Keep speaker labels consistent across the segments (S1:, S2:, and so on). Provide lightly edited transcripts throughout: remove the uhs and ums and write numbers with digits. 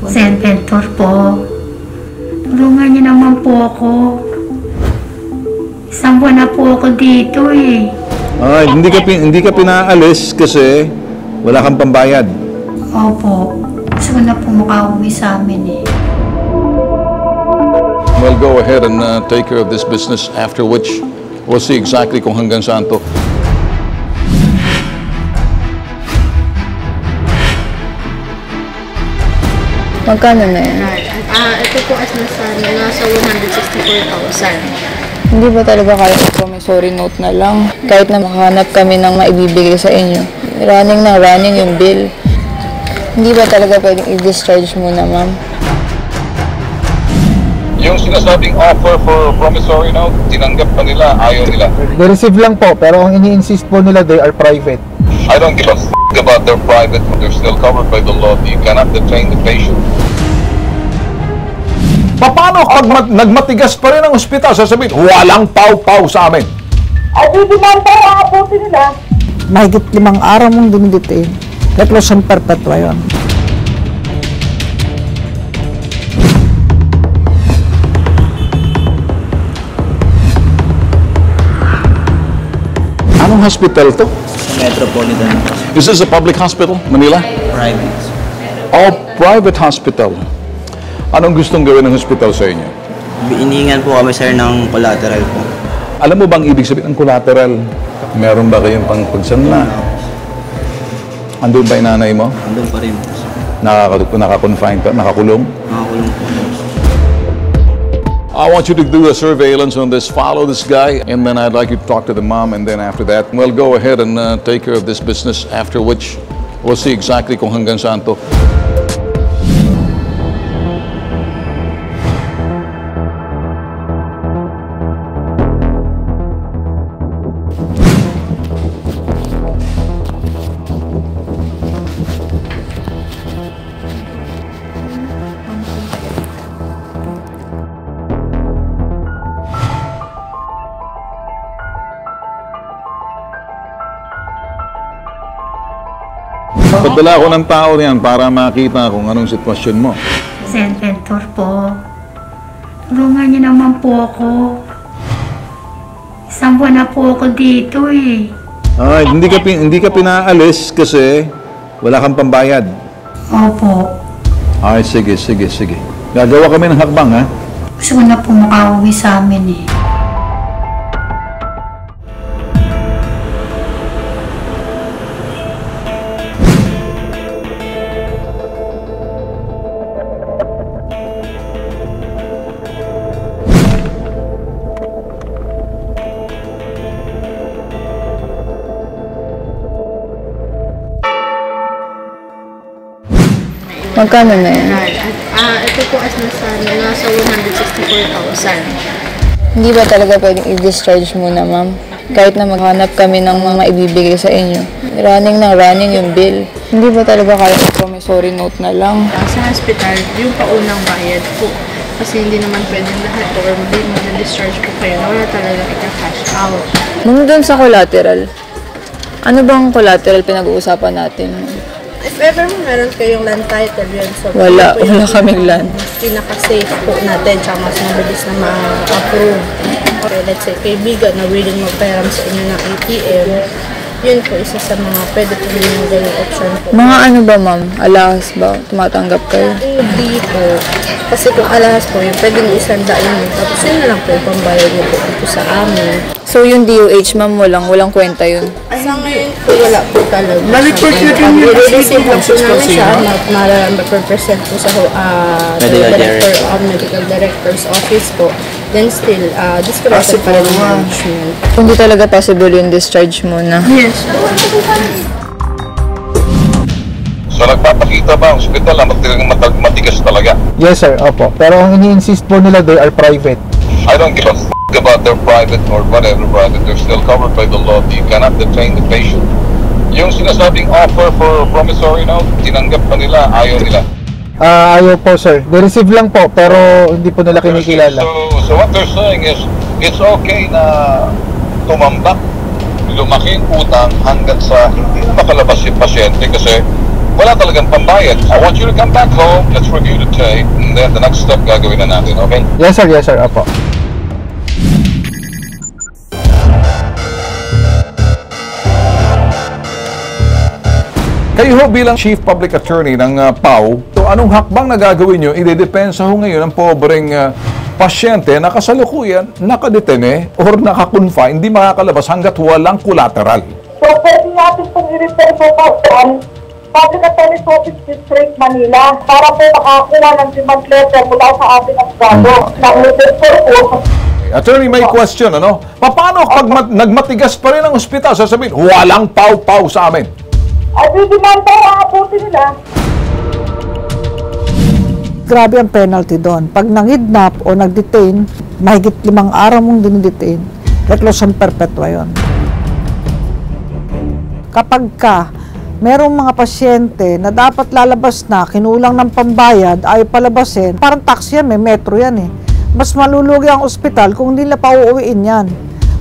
S1: Senator po. Tulungan niyo naman po ako. Isang buwan na po ako dito eh.
S2: Ay, hindi ka pinaalis kasi wala kang pambayad.
S1: Opo. Gusto ko na po makauwi sa amin eh.
S2: Well, go ahead and take care of this business, after which we'll see exactly kung hanggang saan to.
S3: Magkano na yan?
S4: Ito po as nasa 164,000.
S3: Hindi ba talaga kaya promissory note na lang? Kahit na makahanap kami ng maibibigay sa inyo. Running yung bill. Hindi ba talaga pwedeng i-discharge muna, ma'am?
S2: Yung sinasabing offer for promissory note, tinanggap pa nila, ayaw nila.
S5: They-receive lang po, pero ang ini-insist po nila, they are private.
S2: I don't give a about their private. They're still covered by the law. You cannot detain the patient.
S6: Paano pag nagmatigas pa rin ang ospital, sasabihin, walang pau-pau sa amin?
S7: Ay, di man po ang abutin nila.
S8: Mahigit 5 araw mong dinidetain. Reclusion perpetua yun.
S2: Anong hospital to?
S9: Metropolitan.
S2: Is this a public hospital, Manila?
S9: Private.
S2: Oh, private hospital. Anong gustong gawin ng hospital sa inyo?
S9: Inihingan po kami, sir, ng collateral po.
S2: Alam mo bang ibig sabihin ng collateral? Meron ba kayong pangpagsanla? Andun ba yung nanay mo?
S9: Andun pa rin po, sir.
S2: Naka-confine ka? Nakakulong?
S9: Nakakulong po.
S2: I want you to do a surveillance on this, follow this guy, and then I'd like you to talk to the mom, and then after that, we'll go ahead and take care of this business, after which we'll see exactly kung hanggang saan to. Padala ako ng tao niyan para makita kung anong sitwasyon mo.
S1: Senator po. Tulungan niyo naman po ako. Isang buwan na po ako dito eh.
S2: Ay, hindi ka pinaalis kasi wala kang pambayad.
S1: Opo.
S2: Ay, sige. Gagawa kami ng hakbang, ha?
S1: Gusto ko na po makauwi sa amin eh.
S3: Magkano na yan?
S4: Ito po as nasa 164,000.
S3: Hindi ba talaga pwedeng i-discharge muna, ma'am? Kahit na maghanap kami ng mga maibibigay sa inyo. Running yung bill. Hindi ba talaga kaya promissory note na lang?
S4: Sa hospital, yung paunang bayad po. Kasi hindi naman pwedeng lahat or hindi mag-discharge po kayo. Wala talaga ika-cash out.
S3: Muna doon sa collateral. Ano bang collateral pinag-uusapan natin?
S4: If ever meron kayong land title yun, so
S3: Wala kaming land.
S4: Pinaka-safe po natin, tsaka mas mabilis na ma-approve. Okay, let's say, kaibigan na willing magpahiram sa inyo ng ATM, yun po, isa sa mga pwede po yung gawing option po.
S3: Mga ano ba, ma'am? Alahas ba? Tumatanggap kayo?
S4: Hindi po. Kasi kung alahas po, yung pwede nyo isandaan yun. Tapos yun na lang po yung pambayad nyo po dito sa amin.
S3: So yung DOH, ma'am, walang kwenta yun?
S4: Sa ngayon po, wala po talaga.
S7: Balik-report yun yung
S4: receive lang po namin siya. Ma-represent po sa medical director's office po. Then still, discretion pa rin ng management.
S3: Hindi talaga possible yung discharge muna.
S4: Yes.
S2: So nagpapakita ba ang hospital na matigas talaga?
S5: Yes sir, opo. Pero ang ini-insist po nila, they are private.
S2: I don't give a about their private or whatever private. They're still covered by the law. You cannot detain the patient. Yung sinasabing offer for promissory note, tinanggap pa nila, ayaw nila.
S5: Ayaw po sir. They-receive lang po, pero hindi po nila kinikilala.
S2: So what they're saying is, it's okay na tumambak, lumaking utang hanggang sa hindi makalabas yung pasyente kasi wala talagang pambayad. I want you to come back home, let's review the tape, and then the next step gagawin na natin, okay?
S5: Yes sir, apo.
S6: Kayo ho bilang Chief Public Attorney ng PAW, so anong hakbang na gagawin nyo? Idedepensa ho ngayon ang pobreng pasyente na kasalukuyan nakadetene or nakakonfine, hindi makakalabas hanggat walang collateral.
S7: So, pwede natin pong i-refer po po sa Public Attorney's Office District, Manila para po makakuha ng demand letter mula sa ating abogado na i-refer po.
S6: Attorney, may question, ano? Paano pag nagmatigas pa rin ang ospital, sasabihin, walang PAW sa amin?
S7: At i-demand po ang abutin nila.
S8: Grabe ang penalty doon. Pag nangidnap o nag-detain, mahigit 5 araw mong dinidetain, reclusion perpetua yun. Kapag merong mga pasyente na dapat lalabas na, kinulang ng pambayad, ay palabasin, parang taxi yan, may metro yan eh. Mas malulugi ang ospital kung hindi na pauuwiin yan.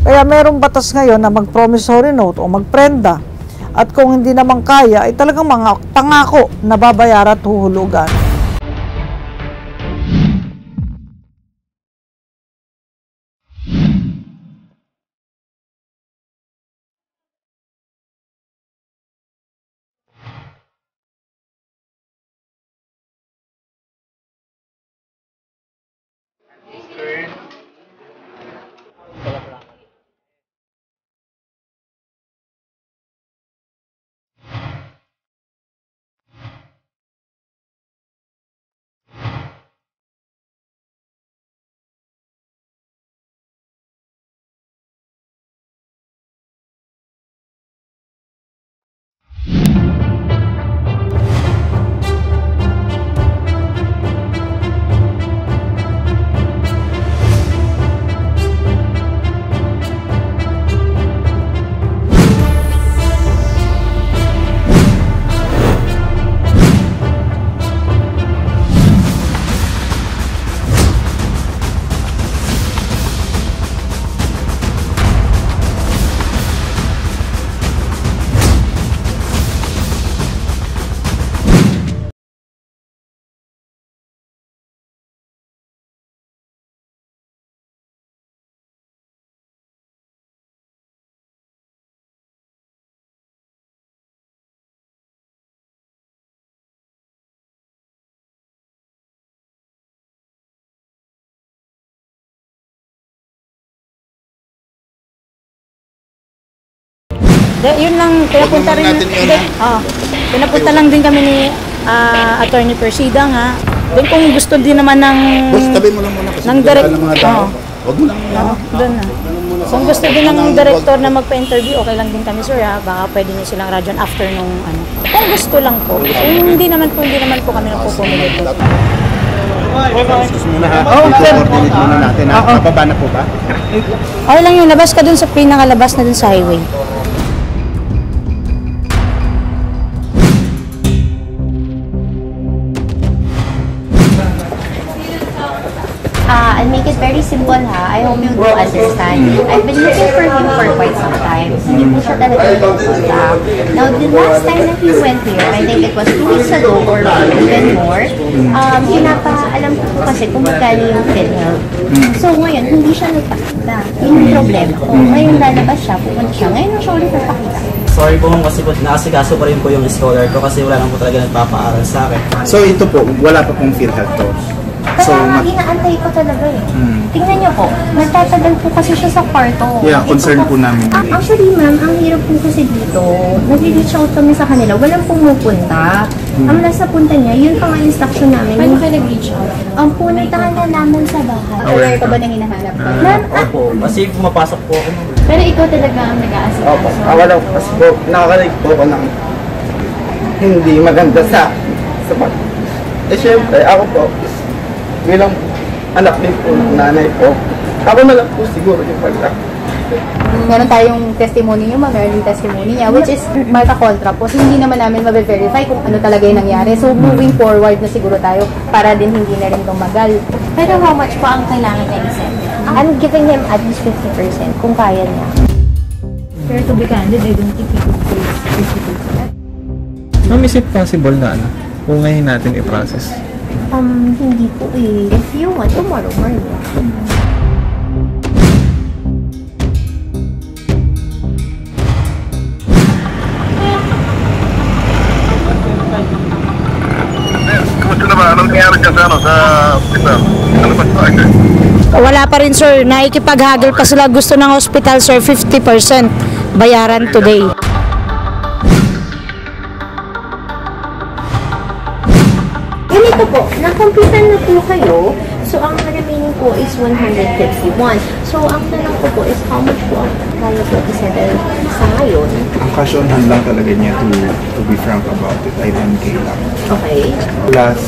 S8: Kaya merong batas ngayon na mag-promissory note o magprenda. At kung hindi naman kaya, ay talagang mga pangako na babayaran at huhulugan.
S4: Yun lang, pinapunta rin. Pinapunta lang din kami ni Attorney Persida nga. Doon kung gusto din naman ng director. Doon na. Kung gusto din ng director na magpa-interview, okay lang din kami, sir, ha? Baka pwede nyo silang radyon after nung ano. Kung gusto lang po. Hindi naman po kami nagpupumilit po.
S10: Excuse muna ha. I-coordinate muna natin ha. Kapaba na po ba?
S4: Okay lang yun. Labas ka dun sa pinakalabas na dun sa highway.
S1: I'll make it very simple ha. I hope you do understand. I've been looking for him for quite some time. Hindi po siya talaga nagpupunta. Now, the last time that he went here, I think it was 2 weeks ago or even more, pinapaalam ko po kasi kung magkano yung PhilHealth. So ngayon, hindi siya nagpakita. Yun yung problema ko. Ngayon lalabas siya, pupunta siya. Ngayon siya ulit nagpakita.
S9: Sorry po kasi po, nakasikaso pa rin po yung scholar ko kasi wala lang po talaga nagpapaaral sa akin.
S10: So ito po, wala pa pong PhilHealth to.
S1: Kaya nga, inaantay ko talaga eh. Tingnan niyo po, nagtatagal po kasi siya sa kwarto.
S10: Yeah, concern po namin.
S1: Actually ma'am, ang hirap po kasi dito, nag-reach out kami sa kanila, walang pumupunta. Ang nasa punta niya, yun pang instruction namin. Paano kayo nag-reach out? Ang punitahan na namin sa bahay. Aware ka ba nang hinahanap ko? Ma'am,
S9: Opo, kasi pumapasok po ako.
S1: pero ikaw talaga ang nag-aasikaso.
S10: Opo, wala po kasi po, nakakarinig po ako ng hindi maganda sa pag... syempre, ako po, bilang anak din po ng nanay po, ako na lang po siguro yung pagka.
S1: Meron tayong testimony niya, meron yung testimony niya, which is marka kontra po. So, hindi naman namin mabe-verify kung ano talaga yung nangyari. So, moving forward na siguro tayo para din hindi na rin tumagal. Pero how much po ang kailangan niya i-send? I'm giving him at least 50% kung kaya niya. Pero to be candid, I don't think he could pay 50%.
S5: Ma'am, is it possible na kung ngayon natin i-process?
S1: Hindi po eh. If you want, tomorrow morning.
S2: Kumusta na ba? Anong nangyari dyan sa hospital? Ano ba sa akin?
S11: Wala pa rin, sir. Naikipag-haggle pa sila. Gusto ng hospital, sir, 50% bayaran today.
S1: Ganito po, nakompitan na po kayo. So, ang remaining po is 151. So, ang tanong ko po is how much po ang kaya po isettle sa ngayon?
S12: Ang cash on hand lang talaga niya to be frank about it ay 1K lang.
S1: Okay.
S12: Plus,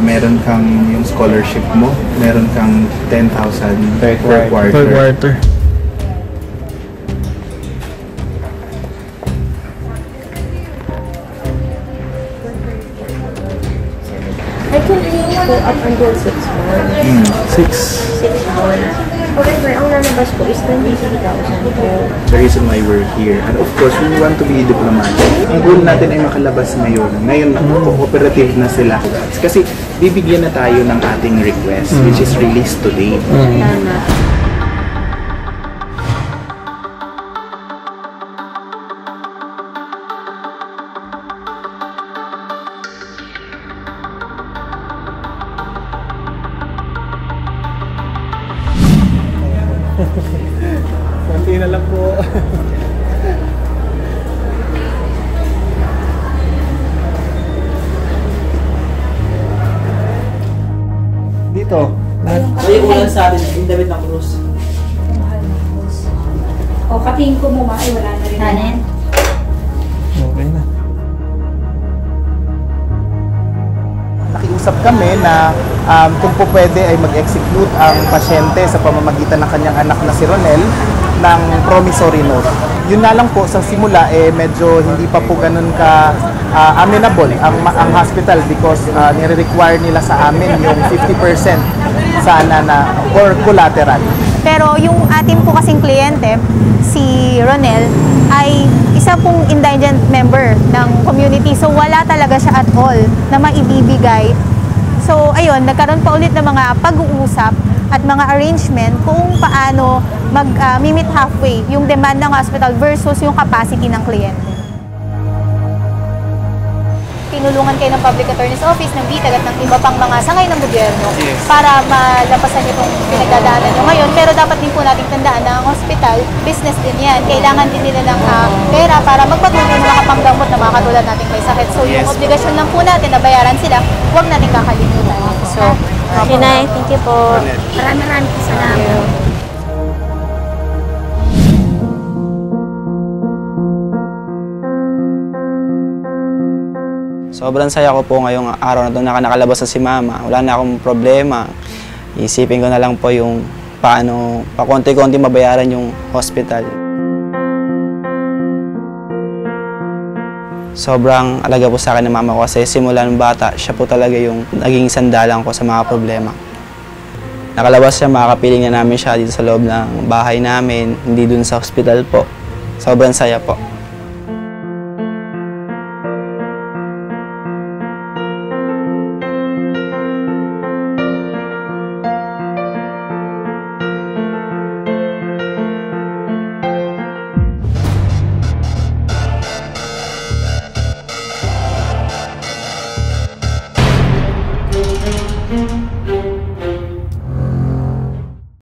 S12: meron kang yung scholarship mo, meron kang 10,000 per quarter.
S5: Per quarter.
S1: I can change po up until 6 months. 6 months. However, ang lalabas po is 23,000 po.
S12: The reason why we're here, and of course, we want to be diplomatic. Ang goal natin ay makalabas ngayon. Ngayon, cooperative na sila. Kasi bibigyan na tayo ng ating request, which is released today.
S1: Tama.
S5: Konti na lang po. Dito.
S9: Ay, ulan sa atin, yung damit ng krus.
S11: O, katingin ko mo ma, ay wala na rin.
S1: Tanin?
S5: Okay na.
S10: Nakiusap kami na kung po pwede ay mag-execute ang pasyente sa pamamagitan ng kanyang anak na si Ronel ng promissory note. Yun na lang po, sa simula medyo hindi pa po ganun ka amenable ang hospital because nire-require nila sa amin yung 50% sana na or collateral.
S13: Pero yung atin po kasing kliyente, si Ronel, ay isa pong indigent member ng community. So wala talaga siya at all na maibibigay. So ayun, nagkaroon pa ulit ng mga pag-uusap at mga arrangement kung paano mag-meet halfway yung demand ng hospital versus yung capacity ng kliyente. Tinulungan kayo ng Public Attorney's Office, ng BITAG at ng iba pang mga sangay ng gobyerno para malampasan itong pinagdadaanan nyo ngayon. Pero dapat din po natin tandaan na ang hospital, business din yan. Kailangan din nila ng pera para magpatuloy ng mga panggamot na mga katulad natin may sakit. So yung obligasyon lang po natin na bayaran sila, huwag natin kakalimutan. So,
S11: Okay, Nay. Thank you po.
S1: Maraming salamat.
S9: Sobrang saya ko po ngayong araw na ito na nakalabas na si Mama. Wala na akong problema. Isipin ko na lang po yung paano, pakonti-konti mabayaran yung hospital. Sobrang alaga po sa akin ng mama ko kasi simula ng bata, siya po talaga yung naging sandalan ko sa mga problema. Nakalabas siya, makakapiling na namin siya dito sa loob ng bahay namin, hindi dun sa hospital po. Sobrang saya po.